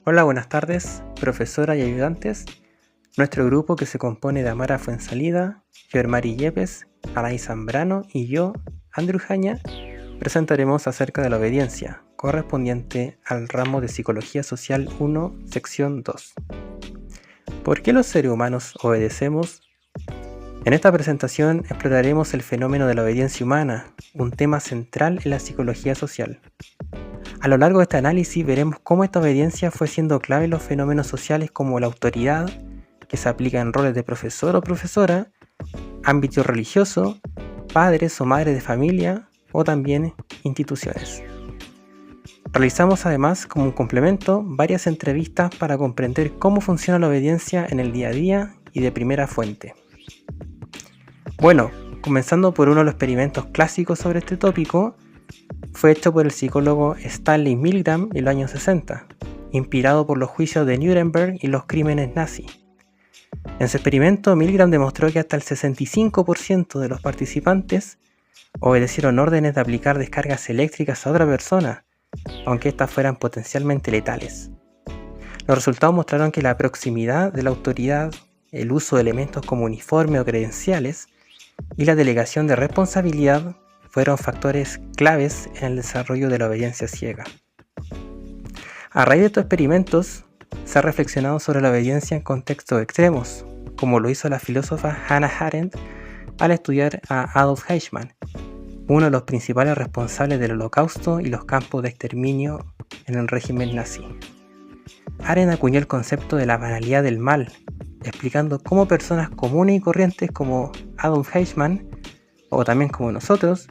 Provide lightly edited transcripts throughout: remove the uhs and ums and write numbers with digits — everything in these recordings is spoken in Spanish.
Hola, buenas tardes, profesora y ayudantes. Nuestro grupo, que se compone de Amara Fuensalida, Yoermari Yepes, Anaí Zambrano y yo, Andrew Jaña, presentaremos acerca de la obediencia, correspondiente al ramo de Psicología Social 1, sección 2. ¿Por qué los seres humanos obedecemos? En esta presentación exploraremos el fenómeno de la obediencia humana, un tema central en la psicología social. A lo largo de este análisis veremos cómo esta obediencia fue siendo clave en los fenómenos sociales como la autoridad, que se aplica en roles de profesor o profesora, ámbito religioso, padres o madres de familia o también instituciones. Realizamos además, como un complemento, varias entrevistas para comprender cómo funciona la obediencia en el día a día y de primera fuente. Bueno, comenzando por uno de los experimentos clásicos sobre este tópico, fue hecho por el psicólogo Stanley Milgram en los años 60, inspirado por los juicios de Nuremberg y los crímenes nazis. En su experimento, Milgram demostró que hasta el 65% de los participantes obedecieron órdenes de aplicar descargas eléctricas a otra persona, aunque éstas fueran potencialmente letales. Los resultados mostraron que la proximidad de la autoridad, el uso de elementos como uniforme o credenciales y la delegación de responsabilidad fueron factores claves en el desarrollo de la obediencia ciega. A raíz de estos experimentos, se ha reflexionado sobre la obediencia en contextos extremos, como lo hizo la filósofa Hannah Arendt al estudiar a Adolf Eichmann, uno de los principales responsables del Holocausto y los campos de exterminio en el régimen nazi. Arendt acuñó el concepto de la banalidad del mal, explicando cómo personas comunes y corrientes como Adolf Eichmann, o también como nosotros,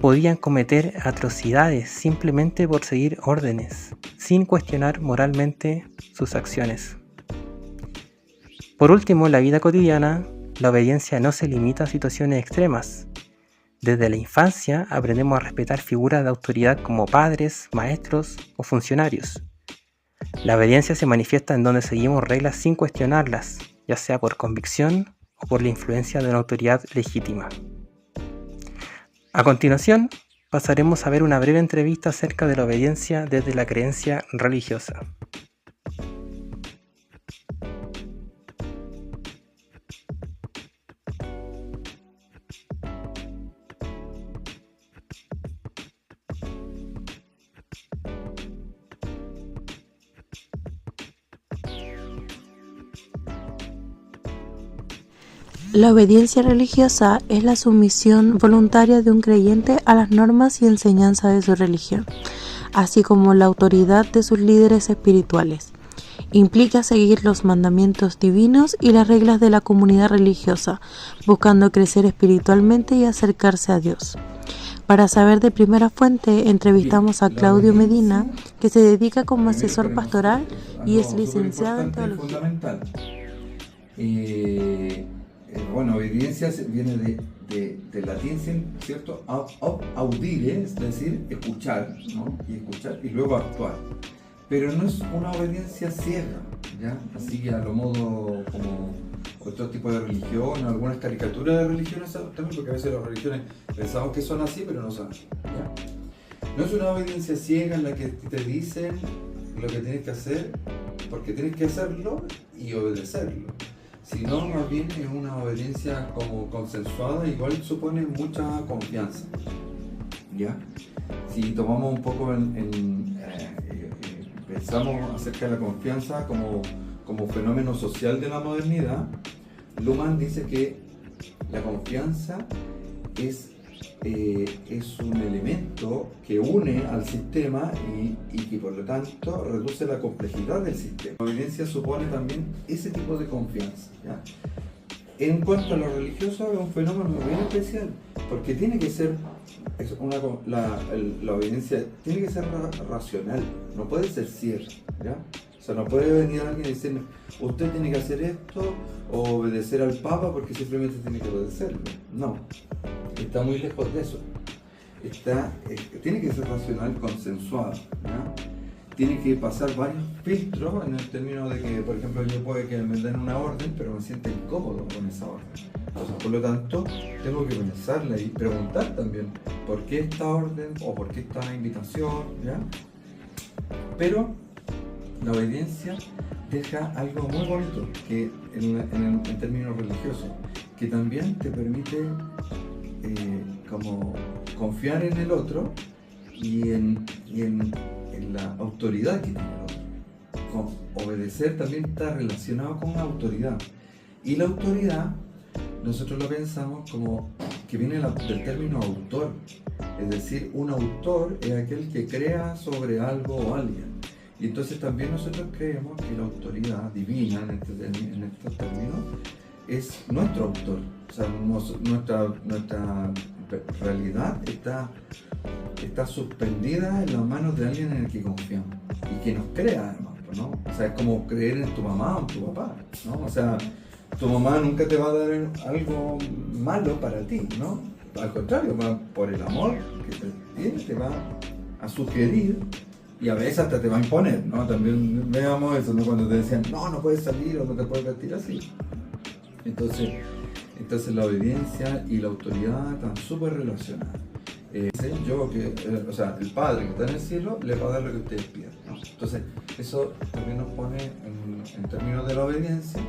podían cometer atrocidades simplemente por seguir órdenes, sin cuestionar moralmente sus acciones. Por último, en la vida cotidiana, la obediencia no se limita a situaciones extremas. Desde la infancia aprendemos a respetar figuras de autoridad como padres, maestros o funcionarios. La obediencia se manifiesta en donde seguimos reglas sin cuestionarlas, ya sea por convicción o por la influencia de una autoridad legítima. A continuación, pasaremos a ver una breve entrevista acerca de la obediencia desde la creencia religiosa. La obediencia religiosa es la sumisión voluntaria de un creyente a las normas y enseñanzas de su religión, así como la autoridad de sus líderes espirituales. Implica seguir los mandamientos divinos y las reglas de la comunidad religiosa, buscando crecer espiritualmente y acercarse a Dios. Para saber de primera fuente, entrevistamos a Claudio Medina, que se dedica como asesor pastoral y es licenciado en teología. Bueno, obediencia viene del latín, ¿cierto? Audire, es decir, escuchar, ¿no? Y luego actuar. Pero no es una obediencia ciega, ¿ya? Así que a lo modo como otro tipo de religión, algunas caricaturas de religiones también, porque a veces las religiones pensamos que son así, pero no son así, ¿ya? No es una obediencia ciega en la que te dicen lo que tienes que hacer, porque tienes que hacerlo y obedecerlo. Sino más bien es una obediencia como consensuada, igual supone mucha confianza, ¿ya? Si tomamos un poco pensamos acerca de la confianza como fenómeno social de la modernidad, Luhmann dice que la confianza es un elemento que une al sistema y que por lo tanto reduce la complejidad del sistema. La obediencia supone también ese tipo de confianza, ¿ya? En cuanto a lo religioso, es un fenómeno bien especial, porque tiene que ser la obediencia tiene que ser racional, no puede ser ciega, ¿ya? O sea, no puede venir alguien y decirme, usted tiene que hacer esto o obedecer al Papa porque simplemente tiene que obedecerlo. No, está muy lejos de eso. Tiene que ser racional, consensuado, ¿ya? Tiene que pasar varios filtros en el término de que, por ejemplo, yo puede que me den una orden, pero me siento incómodo con esa orden. Entonces, por lo tanto, tengo que pensarla y preguntar también por qué esta orden o por qué esta invitación, ¿ya? Pero la obediencia deja algo muy bonito que en términos religiosos, que también te permite como confiar en el otro y en la autoridad que tiene el otro. Obedecer también está relacionado con autoridad. Y la autoridad, nosotros lo pensamos como que viene del término autor. Es decir, un autor es aquel que crea sobre algo o alguien. Y entonces también nosotros creemos que la autoridad divina, en estos términos, es nuestro autor. O sea, nuestra realidad está suspendida en las manos de alguien en el que confiamos y que nos crea además, ¿no? O sea, es como creer en tu mamá o en tu papá, ¿no? O sea, tu mamá nunca te va a dar algo malo para ti, ¿no? Al contrario, por el amor que te tiene, te va a sugerir y a veces hasta te va a imponer, ¿no? También veamos eso, ¿no? Cuando te decían, no puedes salir o no te puedes vestir así. Entonces la obediencia y la autoridad están súper relacionadas. El Padre que está en el cielo le va a dar lo que ustedes pidan, ¿no? Entonces, eso también nos pone en términos de la obediencia,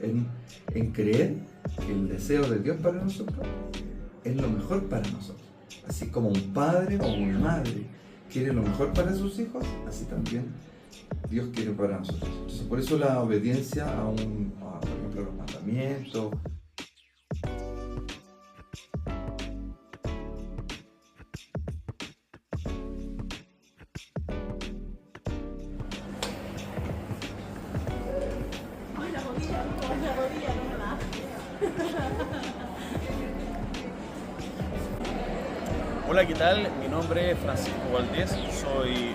en creer que el deseo de Dios para nosotros es lo mejor para nosotros. Así como un padre o una madre quiere lo mejor para sus hijos, así también Dios quiere para nosotros. Entonces, por eso la obediencia por ejemplo, a los mandamientos. Hola, ¿qué tal? Mi nombre es Francisco Valdés, soy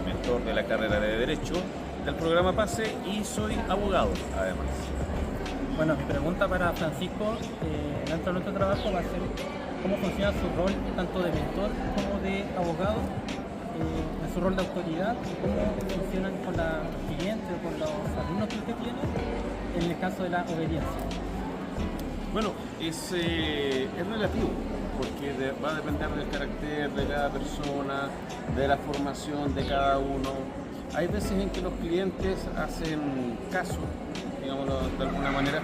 mentor de la carrera de Derecho del programa PASE y soy abogado, además. Bueno, mi pregunta para Francisco dentro de nuestro trabajo va a ser cómo funciona su rol tanto de mentor como de abogado, en su rol de autoridad y cómo funcionan con los clientes o con los alumnos que usted tiene en el caso de la obediencia. Bueno, es relativo, porque va a depender del carácter de cada persona, de la formación de cada uno. Hay veces en que los clientes hacen caso, digámoslo de alguna manera,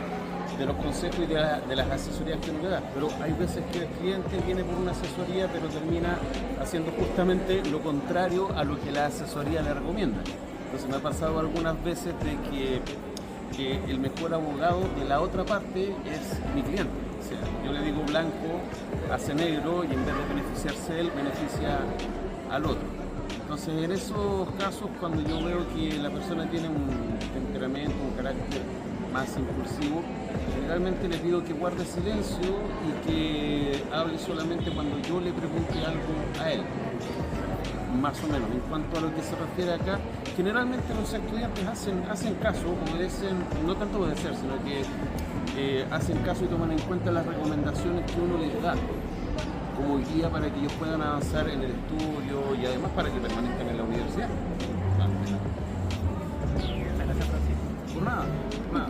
de los consejos y de las asesorías que uno le da, pero hay veces que el cliente viene por una asesoría pero termina haciendo justamente lo contrario a lo que la asesoría le recomienda. Entonces me ha pasado algunas veces de que el mejor abogado de la otra parte es mi cliente. O sea, yo le digo blanco, hace negro y en vez de beneficiarse él, beneficia al otro. Entonces en esos casos, cuando yo veo que la persona tiene un temperamento, un carácter más impulsivo, generalmente le pido que guarde silencio y que hable solamente cuando yo le pregunte algo a él. Más o menos. En cuanto a lo que se refiere acá, generalmente los estudiantes hacen caso, obedecen, no tanto obedecer, sino que hacen caso y toman en cuenta las recomendaciones que uno les da como guía para que ellos puedan avanzar en el estudio y además para que permanezcan en la universidad. Gracias, Francisco. Por nada, nada.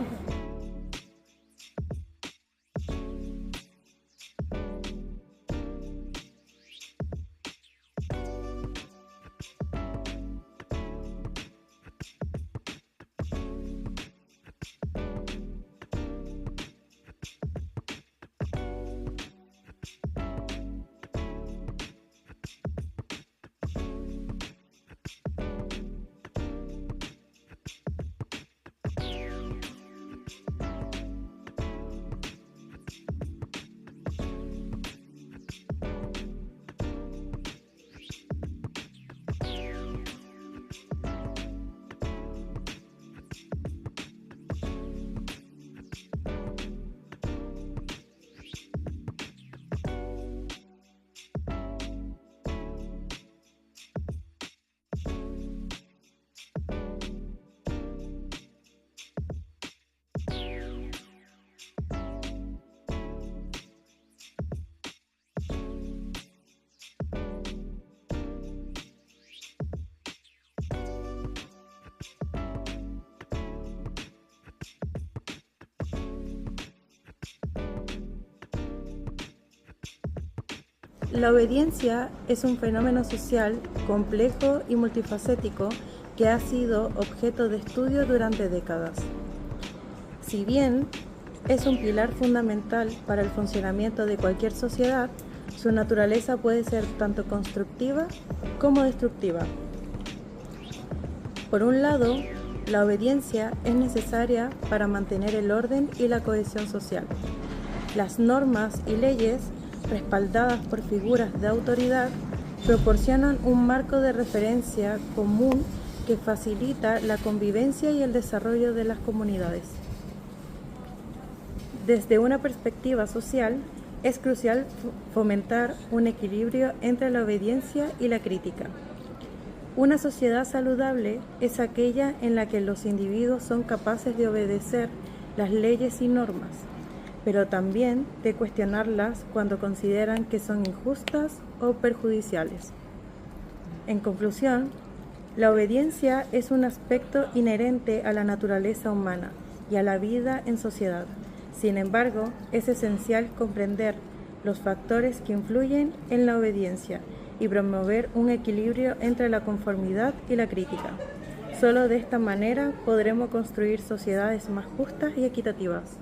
La obediencia es un fenómeno social complejo y multifacético que ha sido objeto de estudio durante décadas. Si bien es un pilar fundamental para el funcionamiento de cualquier sociedad, su naturaleza puede ser tanto constructiva como destructiva. Por un lado, la obediencia es necesaria para mantener el orden y la cohesión social. Las normas y leyes, respaldadas por figuras de autoridad, proporcionan un marco de referencia común que facilita la convivencia y el desarrollo de las comunidades. Desde una perspectiva social, es crucial fomentar un equilibrio entre la obediencia y la crítica. Una sociedad saludable es aquella en la que los individuos son capaces de obedecer las leyes y normas, pero también de cuestionarlas cuando consideran que son injustas o perjudiciales. En conclusión, la obediencia es un aspecto inherente a la naturaleza humana y a la vida en sociedad. Sin embargo, es esencial comprender los factores que influyen en la obediencia y promover un equilibrio entre la conformidad y la crítica. Solo de esta manera podremos construir sociedades más justas y equitativas.